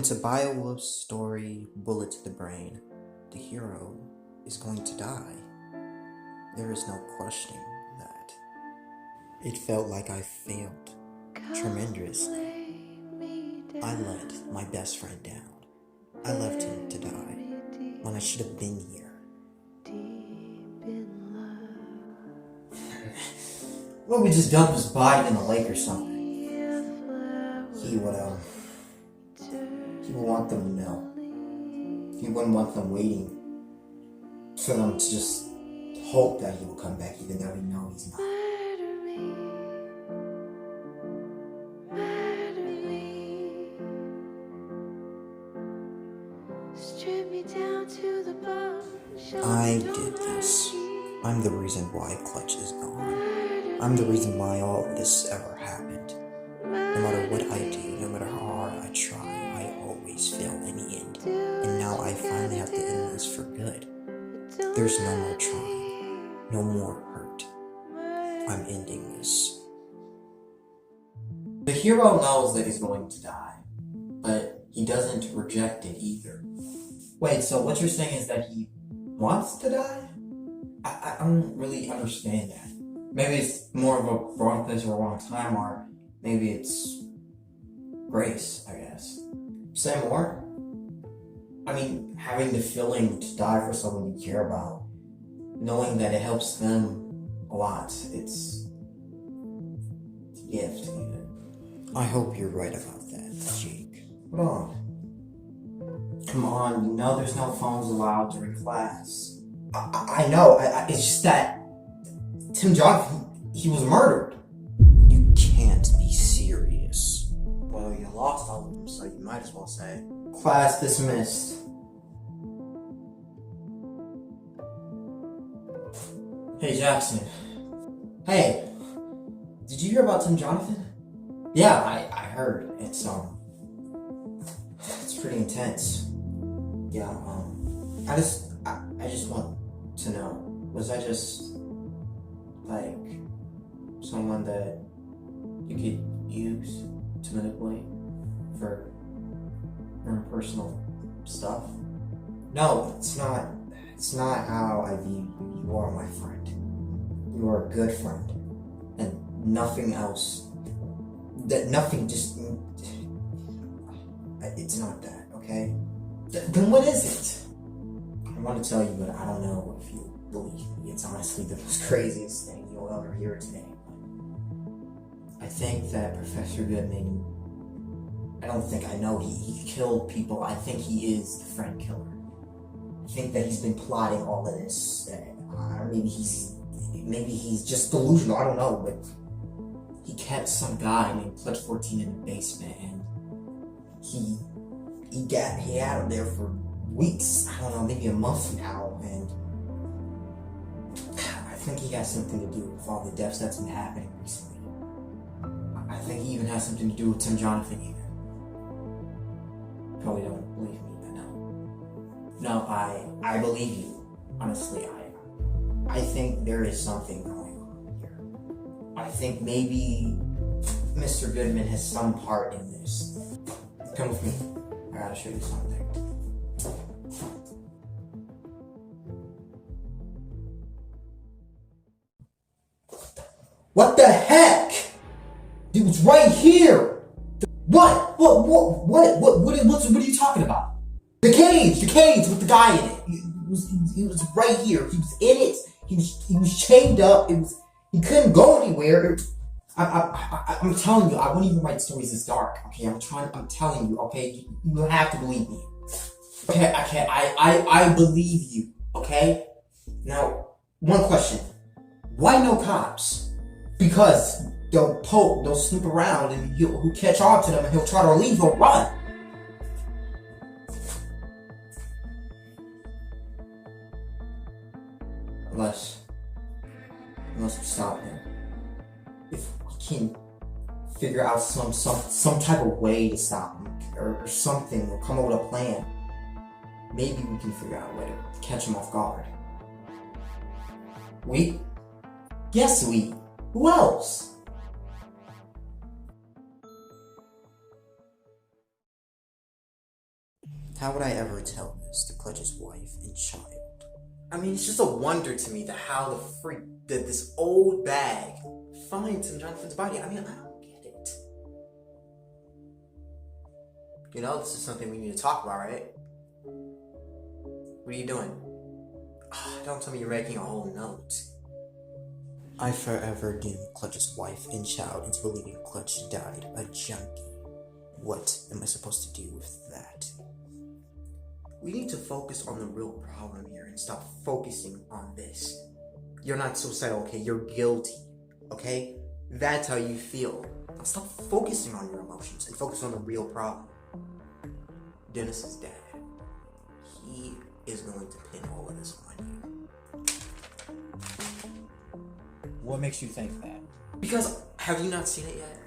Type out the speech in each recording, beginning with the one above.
According to Beowulf's story, Bullet to the Brain, the hero is going to die. There is no questioning that. It felt like I failed tremendously. I let my best friend down. I left him to die when I should have been here. Well, we just dumped his body in the lake or something. He would want them to know. He wouldn't want them waiting for them to just hope that he will come back, even though he knows he's not. I did this. I'm the reason why Clutch is gone. I'm the reason why all of this ever happened. No matter what I do, no matter how hard I try, I always fail in the end. And now I finally have to end this for good. There's no more trying, no more hurt. I'm ending this. The hero knows that he's going to die, but he doesn't reject it either. Wait, so what you're saying is that he wants to die? I don't really understand that. Maybe it's more of a wrong place or a wrong time, or maybe it's grace, I guess. Say more? I mean, having the feeling to die for someone you care about, knowing that it helps them a lot, it's a gift, even. I hope you're right about that, Jake. Hold on. Come on, you know there's no phones allowed during class. I know, it's just that Tim Jonathan, he was murdered. You can't be serious. Well, you lost all of them, so you might as well say. Class dismissed. Hey, Jackson. Hey, did you hear about Tim Jonathan? Yeah, I heard. It's pretty intense. Yeah, I just want to know, was I just like someone that you could use to manipulate for your personal stuff? No, it's not how I view you. You are my friend. You are a good friend. And nothing else. It's not that, okay? Then what is it? I want to tell you, but I don't know if you believe me. It's honestly the most craziest thing you'll ever hear today. I think that Professor Goodman, I don't think I know he killed people. I think he is the friend killer. I think that he's been plotting all of this. Maybe he's just delusional. I don't know, but he kept some guy named Clutch 14 in the basement, and he had him there for weeks. I don't know, maybe a month now, and I think he has something to do with all the deaths that's been happening recently. I think he even has something to do with Tim Jonathan even. Probably don't believe me, but no. No, I believe you. Honestly, I think there is something going on here. I think maybe Mr. Goodman has some part in this. Come with me. I gotta show you something. What the heck? It was right here. What are you talking about? The cage with the guy in it. He was right here. He was in it. He was chained up. He couldn't go anywhere. I'm telling you, I won't even write stories this dark. Okay, I'm telling you. Okay, you have to believe me. Okay, I believe you. Okay. Now, one question: why no cops? Because they'll snoop around, and he'll catch on to them, and he'll try to leave. He'll run. Unless we stop him. If we can figure out some type of way to stop him, or something, or come up with a plan, maybe we can figure out a way to catch him off guard. We? Yes, we. Who else? How would I ever tell this to Clutch's wife and child? I mean, it's just a wonder to me that how the freak did this old bag find some Jonathan's body. I mean, I don't get it. You know, this is something we need to talk about, right? What are you doing? Don't tell me you're making a whole note. I forever doomed Clutch's wife and child into believing Clutch died a junkie. What am I supposed to do with that? We need to focus on the real problem here and stop focusing on this. You're not suicidal, okay? You're guilty, okay? That's how you feel. Now stop focusing on your emotions and focus on the real problem. Dennis is dead. He is going to pin all of this on you. What makes you think that? Because, have you not seen it yet?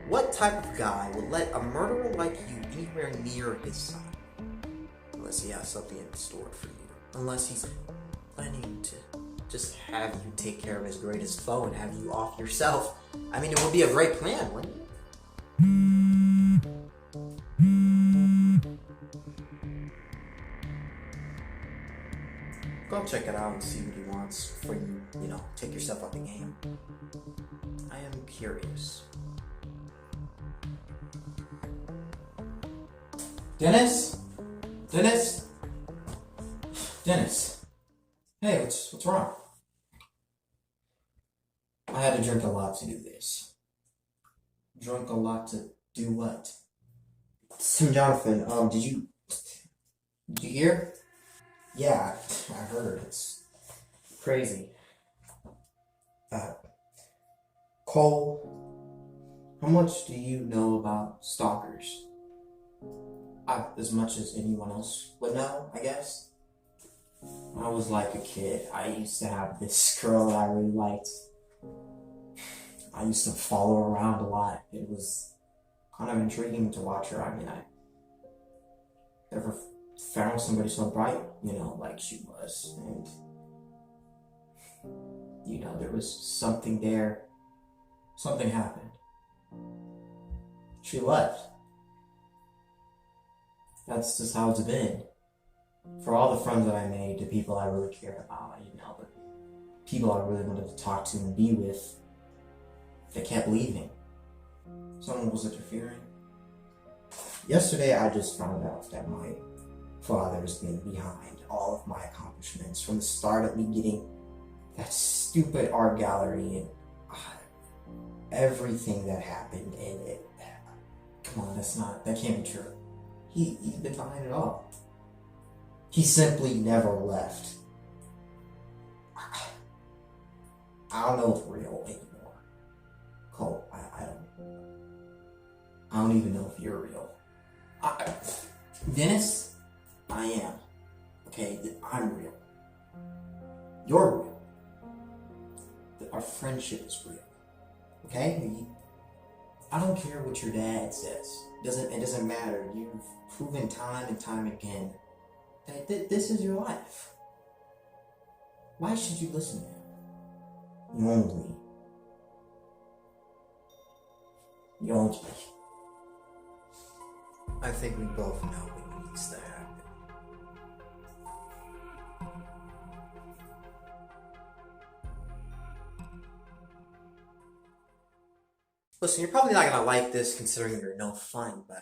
What type of guy would let a murderer like you anywhere near his son? Unless he has something in store for you. Unless he's planning to just have you take care of his greatest foe and have you off yourself. I mean, it would be a great plan, wouldn't it? Go check it out and see what he wants before you, take yourself out the game. I am curious. Dennis? Dennis? Dennis? Hey, what's wrong? I had to drink a lot to do this. Drink a lot to do what? So, Jonathan, did you hear? Yeah, I heard. It's crazy. Cole, how much do you know about stalkers? As much as anyone else would know, I guess. When I was like a kid, I used to have this girl that I really liked. I used to follow her around a lot. It was kind of intriguing to watch her. I mean, I never found somebody so bright, like she was. And, there was something there. Something happened. She left. That's just how it's been. For all the friends that I made, the people I really cared about, the people I really wanted to talk to and be with, they kept leaving. Someone was interfering. Yesterday, I just found out that my father's been behind all of my accomplishments from the start of me getting that stupid art gallery and everything that happened in it. Come on, that can't be true. He's been behind it all. He simply never left. I don't know if real anymore. Cole, I don't even know if you're real. Dennis, I am. Okay, I'm real. You're real. Our friendship is real. Okay? I don't care what your dad says. It doesn't matter. You've proven time and time again that this is your life. Why should you listen to him? You owned me. You owned me. I think we both know what needs to happen. Listen, you're probably not gonna like this considering you're no fun, but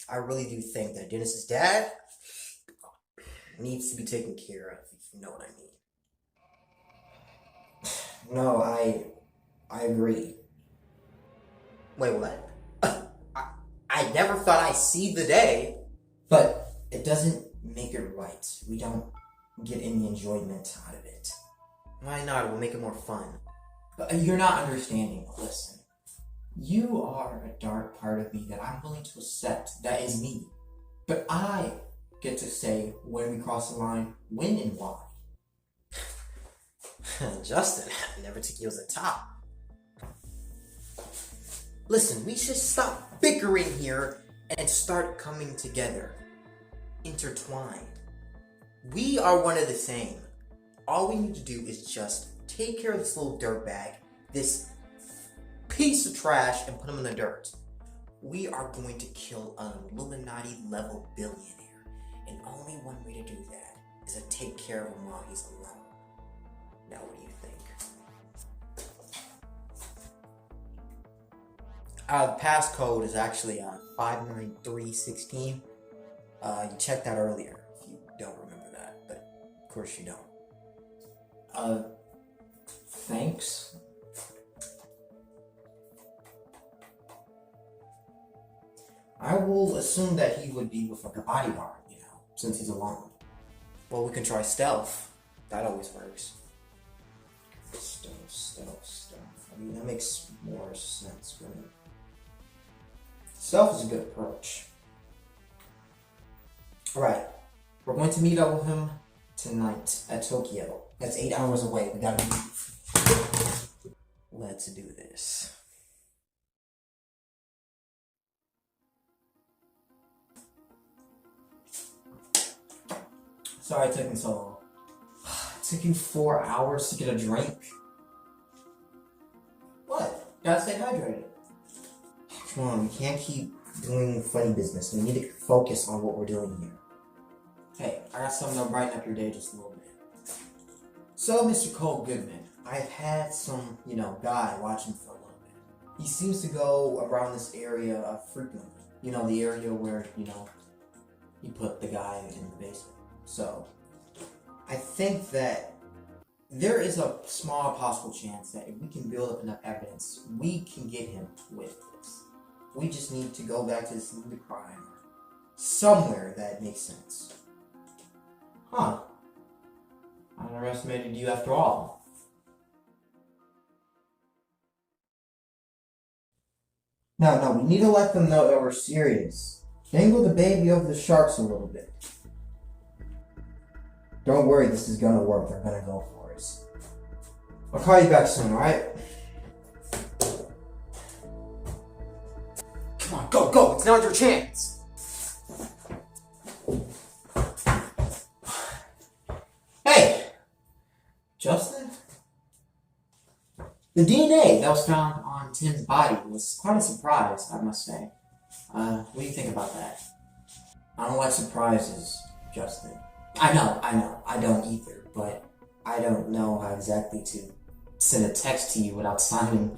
I really do think that Dennis's dad needs to be taken care of, if you know what I mean. No, I agree. Wait, what? I never thought I'd see the day. But it doesn't make it right. We don't get any enjoyment out of it. Why not? It will make it more fun. But you're not understanding. Listen. You are a dark part of me that I'm willing to accept. That is me. But I get to say when we cross the line, when and why. Justin, I never took you as a top. Listen, we should stop bickering here and start coming together. Intertwined. We are one of the same. All we need to do is just take care of this little dirtbag, this piece of trash, and put him in the dirt. We are going to kill an Illuminati-level billionaire, and only one way to do that is to take care of him while he's alone. Now, what do you think? The passcode is actually 59316. You checked that earlier, if you don't remember that, but of course you don't. Thanks. I will assume that he would be with like a bodyguard, since he's alone. Well, we can try stealth. That always works. Stealth. I mean, that makes more sense, right? Stealth is a good approach. Alright, we're going to meet up with him tonight at Tokyo. That's 8 hours away. We gotta move. Let's do this. Sorry it took me so long. It took you 4 hours to get a drink? What? Gotta stay hydrated. Come on, we can't keep doing funny business. We need to focus on what we're doing here. Hey, I got something to brighten up your day just a little bit. So, Mr. Cole Goodman, I've had some, guy watching for a little bit. He seems to go around this area frequently. The area where, he put the guy in the basement. So, I think that there is a small possible chance that if we can build up enough evidence, we can get him with this. We just need to go back to the scene of the crime somewhere that makes sense. Huh. I underestimated you after all. No, we need to let them know that we're serious. Dangle the baby over the sharks a little bit. Don't worry, this is gonna work. They're gonna go for us. I'll call you back soon, alright? Come on, go! It's not your chance! Hey! Justin? The DNA that was found on Tim's body was quite a surprise, I must say. What do you think about that? I don't like surprises, Justin. I know, I don't either, but I don't know how exactly to send a text to you without sounding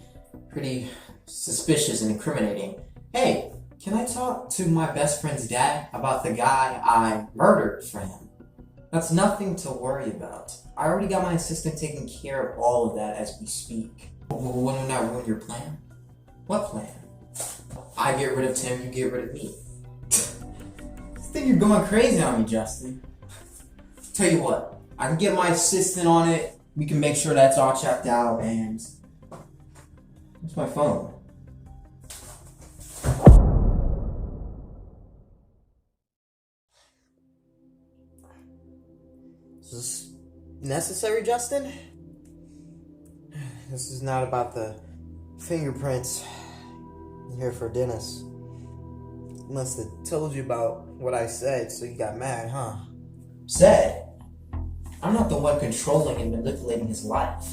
pretty suspicious and incriminating. Hey, can I talk to my best friend's dad about the guy I murdered for him? That's nothing to worry about. I already got my assistant taking care of all of that as we speak. Wouldn't that ruin your plan? What plan? I get rid of Tim, you get rid of me. I think you're going crazy on me, Justin. Tell you what, I can get my assistant on it. We can make sure that's all checked out, and where's my phone? Is this necessary, Justin? This is not about the fingerprints. I'm here for Dennis. Must have told you about what I said, so you got mad, huh? Said? I'm not the one controlling and manipulating his life.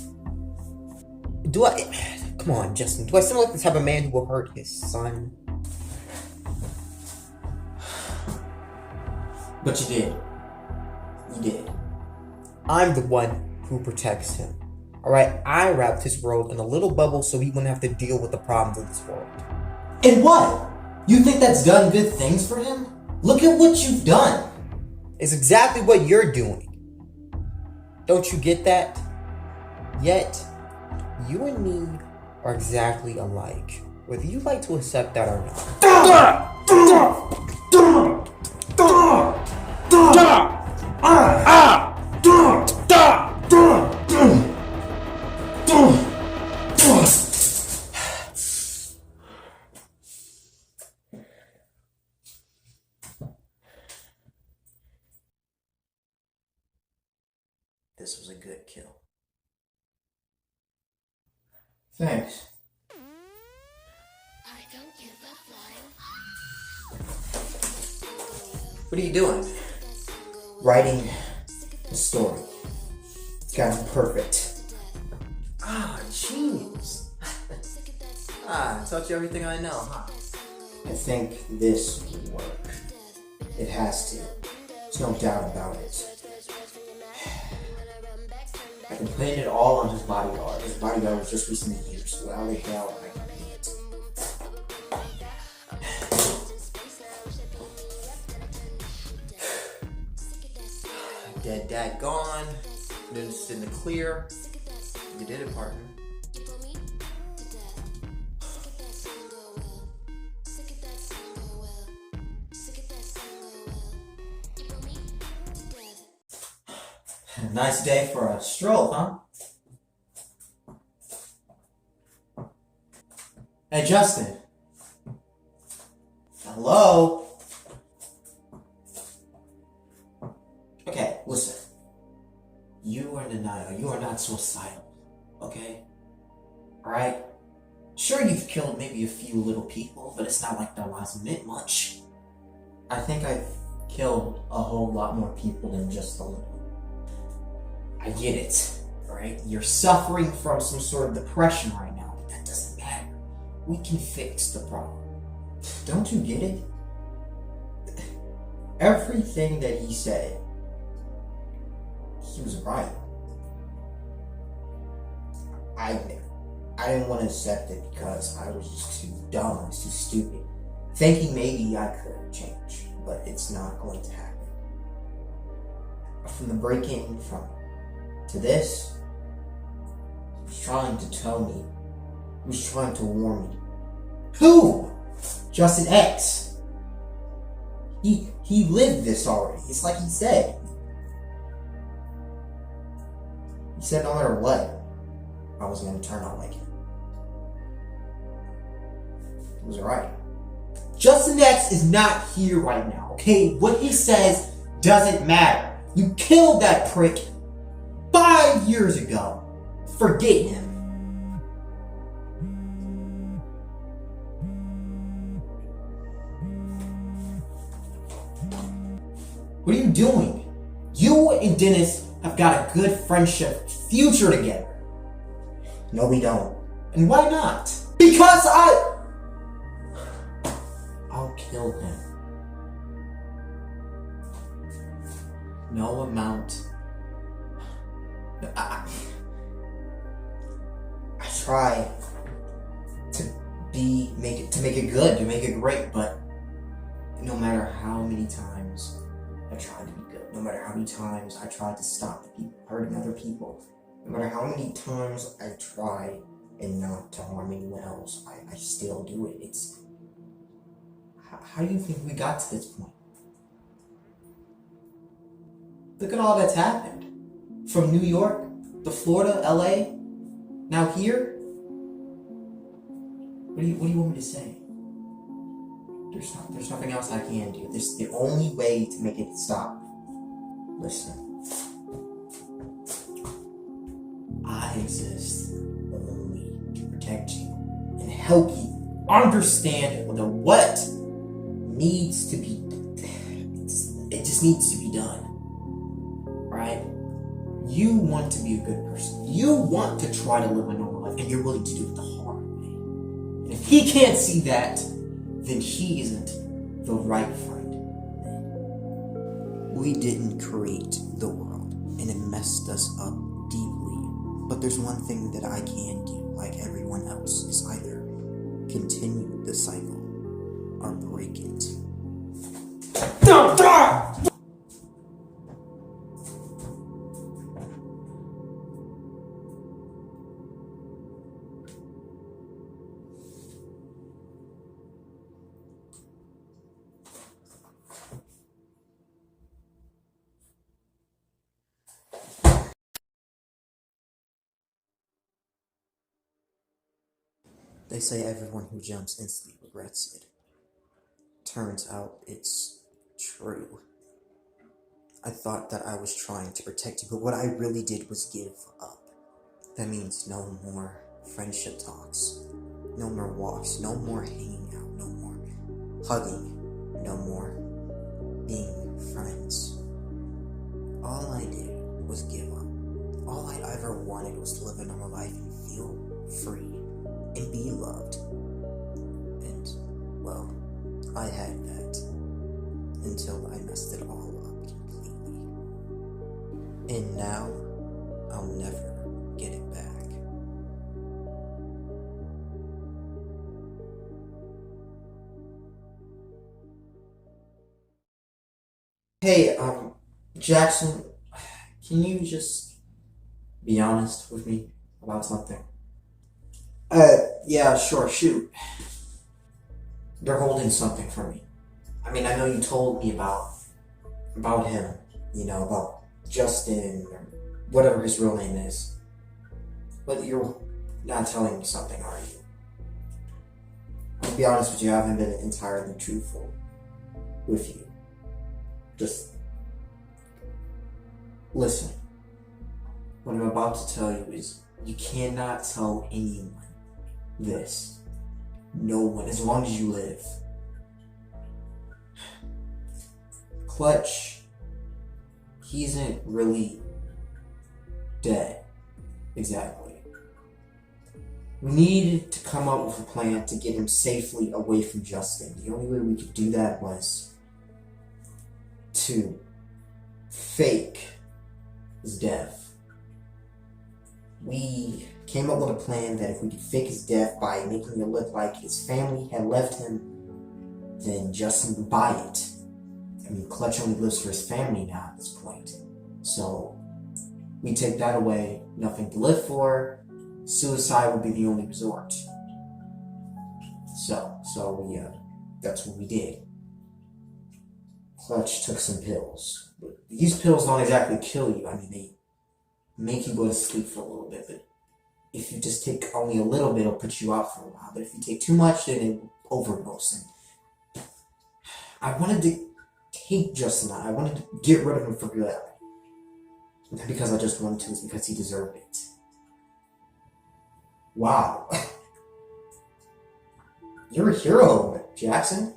Do I? Come on, Justin. Do I sound like the type of man who will hurt his son? But you did. You did. I'm the one who protects him. Alright? I wrapped his world in a little bubble so he wouldn't have to deal with the problems of this world. And what? You think that's done good things for him? Look at what you've done. It's exactly what you're doing. Don't you get that? Yet, you and me are exactly alike. Whether you like to accept that or not. This was a good kill. Thanks. I don't give a flying. What are you doing? Writing a story. Got it perfect. Ah, genius. I taught you everything I know, huh? I think this will work. It has to. There's no doubt about it. I can pin it all on his bodyguard. His bodyguard was just recently here, so without a doubt, I can do it. Dead dad gone. This in the clear. You did it, partner. Nice day for a stroll, huh? Hey, Justin. Hello? Okay, listen. You are in denial. You are not suicidal. Okay? Alright? Sure, you've killed maybe a few little people, but it's not like their lives meant much. I think I've killed a whole lot more people than just a little. I get it, alright? You're suffering from some sort of depression right now, but that doesn't matter. We can fix the problem. Don't you get it? Everything that he said, he was right. I didn't want to accept it because I was just too dumb, I was too stupid. Thinking maybe I could change, but it's not going to happen. From the break-in, to this, he was trying to tell me, he was trying to warn me. Who? Justin X. He lived this already. It's like he said. He said no matter what, I was going to turn out like him. He was right. Justin X is not here right now, okay? What he says doesn't matter. You killed that prick 5 years ago. Forget him. What are you doing? You and Dennis have got a good friendship future together. No, we don't. And why not? Because I'll kill him. No amount. I try to make it good, to make it great, but no matter how many times I tried to be good, no matter how many times I tried to stop the people hurting other people, no matter how many times I try and not to harm anyone else, I still do it. It's how do you think we got to this point? look at all that's happened. From New York to Florida, LA, now here. What do you want me to say? There's nothing else I can do. This is the only way to make it stop. Listen. I exist only to protect you and help you understand what needs to be. It just needs to be done, right? You want to be a good person. You want to try to live a normal life, and you're willing to do it the hard way. And if he can't see that, then he isn't the right friend. We didn't create the world, and it messed us up deeply. But there's one thing that I can do, like everyone else, is either continue the cycle or break it. They say everyone who jumps instantly regrets it. Turns out it's true. I thought that I was trying to protect you, but what I really did was give up. That means no more friendship talks, no more walks, no more hanging out, no more hugging, no more being friends. All I did was give up. All I ever wanted was to live a normal life and feel free and be loved. And, well, I had that until I messed it all up completely. And now, I'll never get it back. Hey, Jackson, can you just be honest with me about something? Yeah, sure, shoot. They're holding something from me. I mean, I know you told me about him, about Justin, or whatever his real name is. But you're not telling me something, are you? I'll be honest with you, I haven't been entirely truthful with you. Just listen. What I'm about to tell you is you cannot tell anyone this. No one, as long as you live. Clutch, he isn't really dead. Exactly. We needed to come up with a plan to get him safely away from Justin. The only way we could do that was to fake his death. We came up with a plan that if we could fake his death by making it look like his family had left him, then Justin would buy it. I mean, Clutch only lives for his family now at this point. So, we take that away, nothing to live for, suicide would be the only resort. So we, that's what we did. Clutch took some pills. But these pills don't exactly kill you. I mean, they make you go to sleep for a little bit, but if you just take only a little bit, it'll put you out for a while. But if you take too much, then it will overdose. And I wanted to take Justin out. I wanted to get rid of him for good. Not because I just wanted to, it's because he deserved it. Wow. You're a hero, Jackson.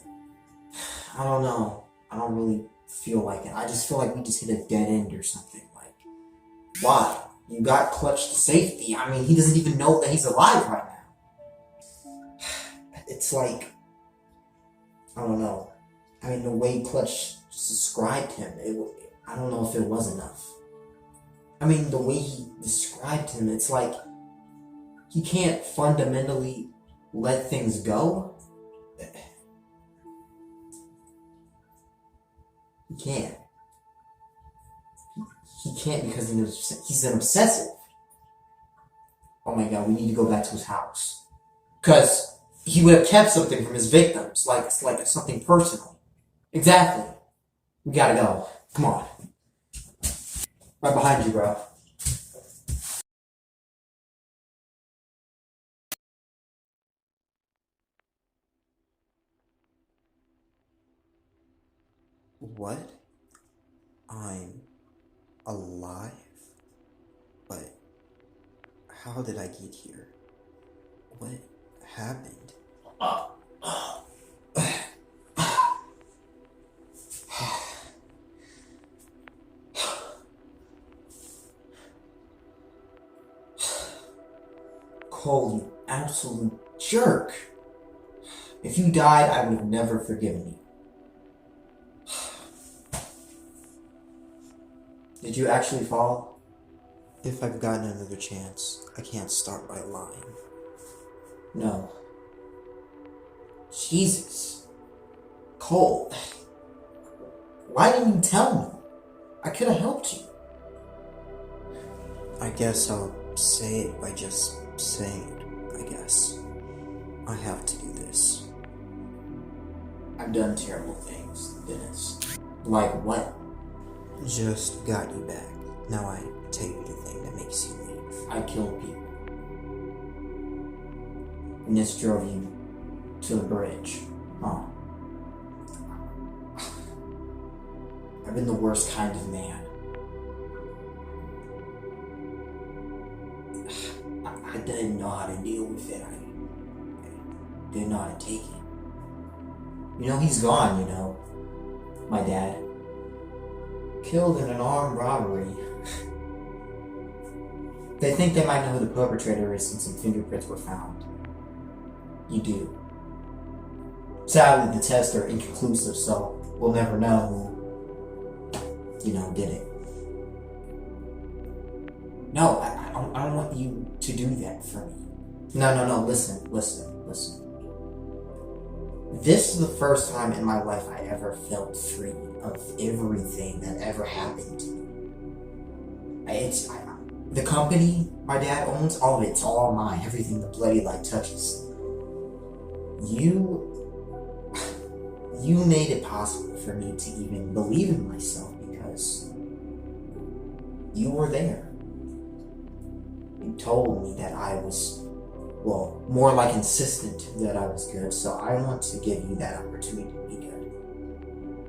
I don't know. I don't really feel like it. I just feel like we just hit a dead end or something. Like, why? You got Clutch to safety. I mean, he doesn't even know that he's alive right now. It's like, I don't know. I mean, the way Clutch described him, I don't know if it was enough. I mean, the way he described him, it's like he can't fundamentally let things go. He can't. He can't because he's an obsessive. Oh my god, we need to go back to his house. Because he would have kept something from his victims, like something personal. Exactly. We gotta go. Come on. Right behind you, bro. What? I'm alive? But how did I get here? What happened? Cole, you absolute jerk. If you died, I would have never forgiven you. Did you actually fall? If I've gotten another chance, I can't start by lying. No. Jesus. Cole. Why didn't you tell me? I could have helped you. I guess I'll say it by just saying it, I guess. I have to do this. I've done terrible things, Dennis. Like what? Just got you back. Now I take the thing that makes you leave. I killed people. And this drove you to the bridge. Huh. I've been the worst kind of man. I didn't know how to deal with it. I didn't know how to take it. He's gone, My dad. Killed in an armed robbery. They think they might know who the perpetrator is since some fingerprints were found. You do. Sadly, the tests are inconclusive, so we'll never know who, did it. No, I don't want you to do that for me. No, listen. This is the first time in my life I ever felt free of everything that ever happened to me. The company my dad owns, all of it's all mine. Everything the bloody light touches. You made it possible for me to even believe in myself because you were there. You told me that I was, well, more like insistent that I was good, so I want to give you that opportunity to be good.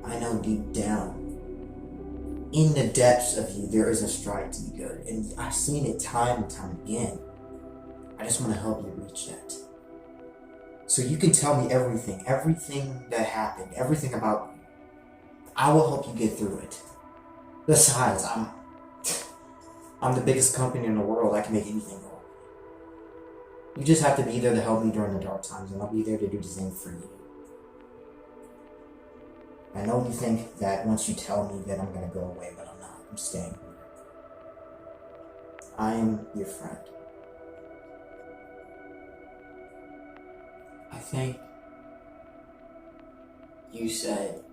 I know deep down, in the depths of you, there is a strive to be good, and I've seen it time and time again. I just want to help you reach that. So you can tell me everything that happened, everything about you. I will help you get through it. Besides, I'm the biggest company in the world. I can make anything go. You just have to be there to help me during the dark times, and I'll be there to do the same for you. I know you think that once you tell me that I'm gonna go away, but I'm not. I'm staying here. I am your friend. I think you said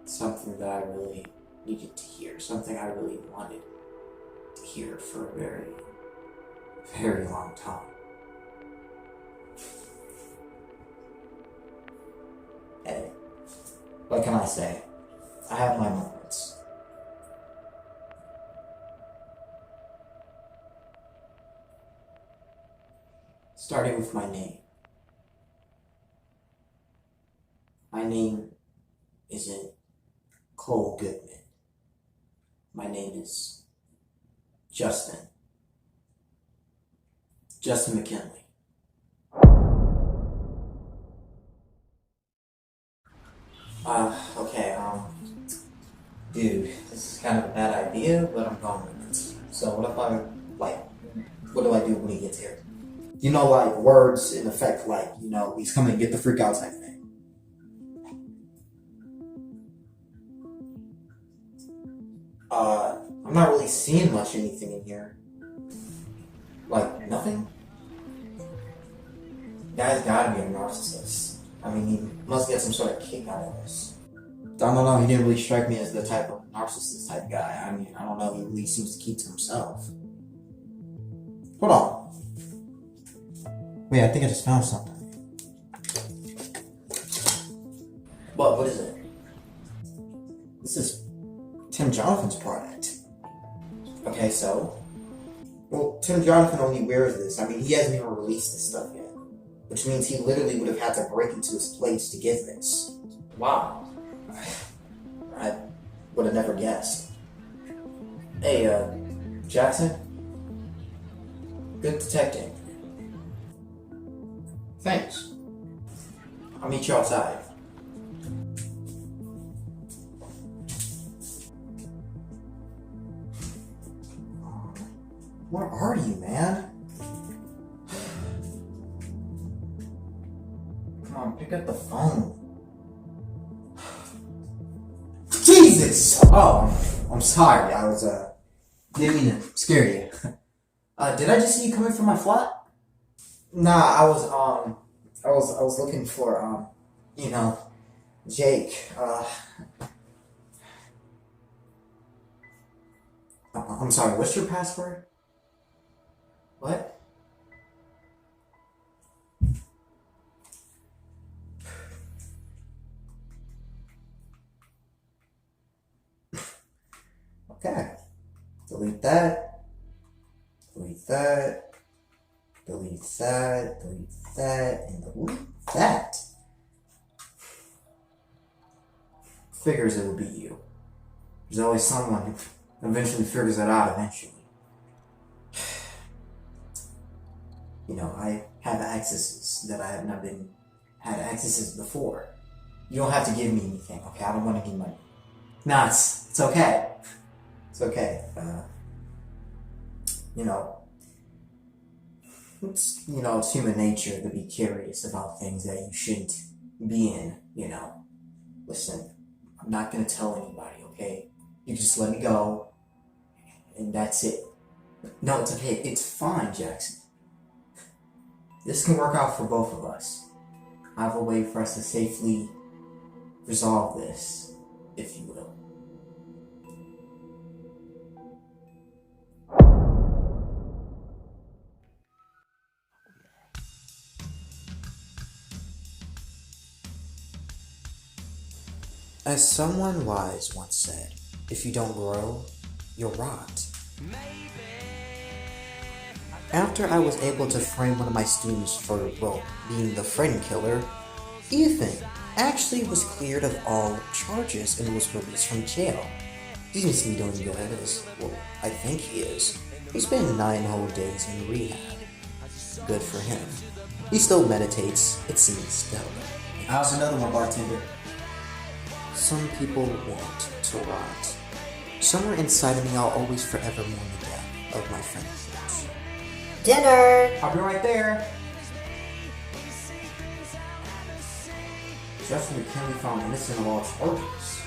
something that I really needed to hear, something I really wanted to hear for a very, very long time. Hey, what can I say? I have my moments. Starting with my name. My name isn't Cole Goodman. My name is Justin. Justin McKinley. Okay, dude, this is kind of a bad idea, but I'm going with it. So what if what do I do when he gets here? Words in effect, he's coming to get the freak out type thing. I'm not really seeing much anything in here. Nothing? Guy's gotta be a narcissist. I mean, he must get some sort of kick out of this. I don't know, he didn't really strike me as the type of narcissist type guy. I mean, I don't know, he really seems to keep to himself. Hold on. Wait, I think I just found something. What is it? This is Tim Jonathan's product. Okay, so? Well, Tim Jonathan only wears this. I mean, he hasn't even released this stuff yet. Which means he literally would have had to break into his place to get this. Wow. I would have never guessed. Hey, Jackson? Good detecting. Thanks. I'll meet you outside. Where are you, man? Come on, pick up the phone. Jesus! Oh, I'm sorry. I was, didn't mean to scare you. Did I just see you coming from my flat? Nah, I was looking for, Jake. I'm sorry, what's your password? What? Okay. Delete that. Delete that. Delete that. Delete that. And delete that. Figures it will be you. There's always someone who eventually figures it out eventually. I have accesses that I have not had accesses before. You don't have to give me anything, okay? I don't want to give money. Nah, it's okay. It's okay. It's human nature to be curious about things that you shouldn't being, listen, I'm not gonna tell anybody, okay? You just let me go, and that's it. No, it's okay. It's fine, Jackson. This can work out for both of us. I have a way for us to safely resolve this, if you will. As someone wise once said, if you don't grow, you'll rot. After I was able to frame one of my students for, well, being the friend killer, Ethan actually was cleared of all charges and was released from jail. He seems to be doing good as, well, I think he is. He spent 9 whole days in rehab. Good for him. He still meditates, it seems, though. How's another one, bartender? Some people want to rot. Somewhere inside of me, I'll always forever mourn the death of my friend. Dinner! I'll be right there. Justin McKinley found innocent of all charges.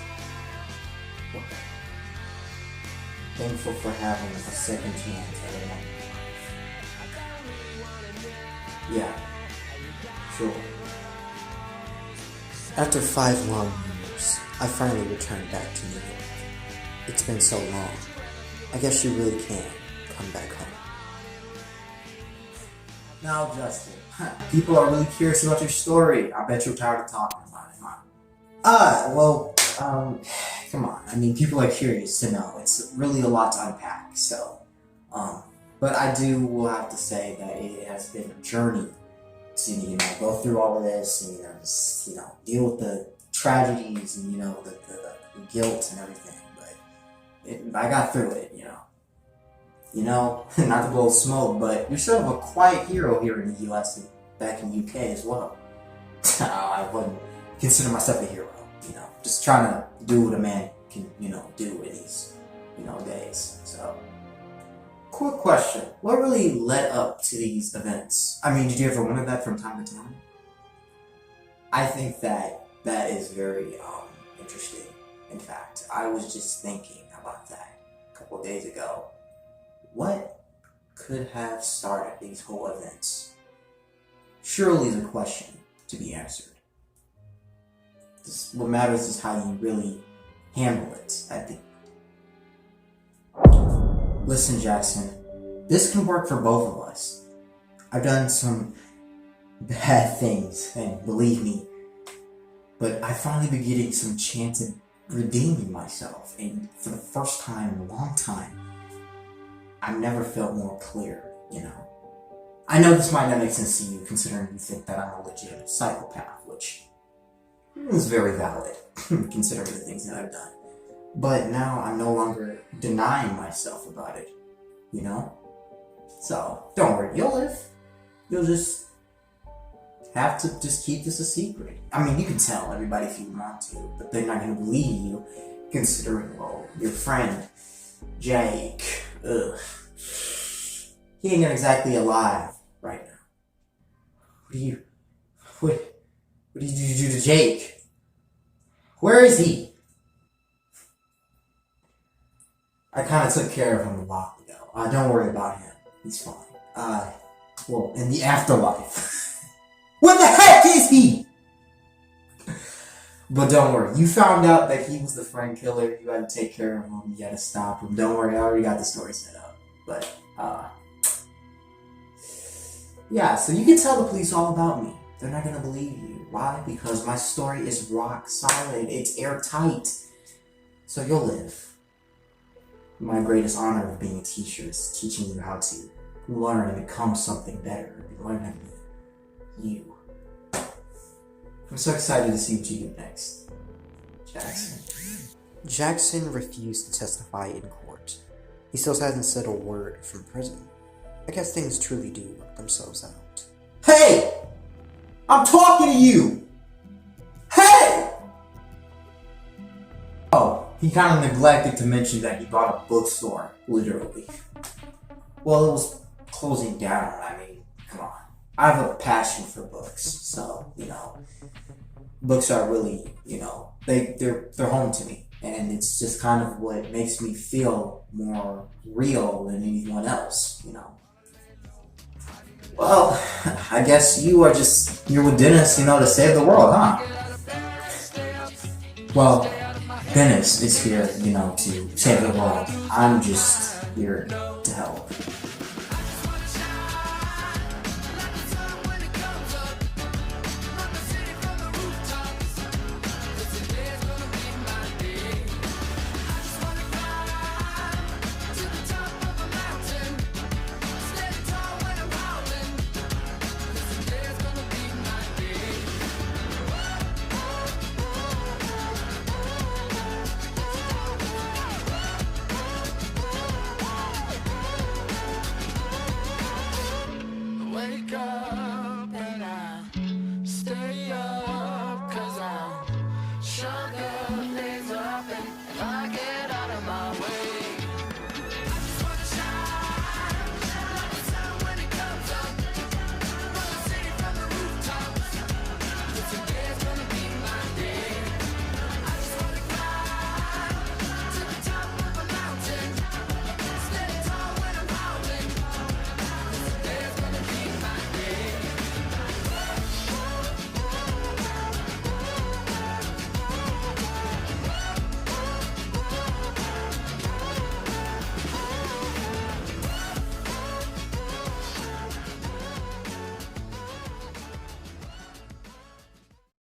Thankful for having a second chance at a life. Yeah, sure. After 5 long years, I finally returned back to New York. It's been so long. I guess you really can come back home. Now, Justin, people are really curious about your story. I bet you're tired of talking about it, huh? Come on. I mean, people are curious to know. It's really a lot to unpack, so, but I will have to say that it has been a journey to, go through all of this and, just, deal with the tragedies and, the guilt and everything, but I got through it, not to blow smoke, but you're sort of a quiet hero here in the US and back in the UK as well. I wouldn't consider myself a hero, just trying to do what a man can, do in these, days. So, quick question. What really led up to these events? I mean, did you ever wonder that from time to time? I think that is very interesting. In fact, I was just thinking about that a couple of days ago. What could have started these whole events? Surely is a question to be answered. What matters is how you really handle it at the end. Listen, Jackson, this can work for both of us. I've done some bad things, and believe me, but I finally been getting some chance at redeeming myself, and for the first time in a long time, I've never felt more clear, I know this might not make sense to you, considering you think that I'm a legitimate psychopath, which is very valid, considering the things that I've done. But now I'm no longer denying myself about it, So, don't worry, you'll live. You'll just have to just keep this a secret. I mean, you can tell everybody if you want to, but they're not going to believe you, considering, well, your friend, Jake, he ain't exactly alive right now. What did you do to Jake? Where is he? I kind of took care of him a while ago. Don't worry about him. He's fine. Well, in the afterlife. Where the heck is he? But don't worry. You found out that he was the friend killer. You had to take care of him. You had to stop him. Don't worry. I already got the story set up. But, yeah, so you can tell the police all about me. They're not going to believe you. Why? Because my story is rock solid. It's airtight. So you'll live. My greatest honor of being a teacher is teaching you how to learn and become something better. And learn how to be you. I'm so excited to see what you do next, Jackson. Jackson refused to testify in court. He still hasn't said a word from prison. I guess things truly do work themselves out. Hey! I'm talking to you! Hey! Oh, he kind of neglected to mention that he bought a bookstore, literally. Well, it was closing down. I mean, come on. I have a passion for books, so, books are really, they're home to me, and it's just kind of what makes me feel more real than anyone else. Well, I guess you are just here with Dennis, to save the world, huh? Well, Dennis is here, to save the world. I'm just here to help. Wake up.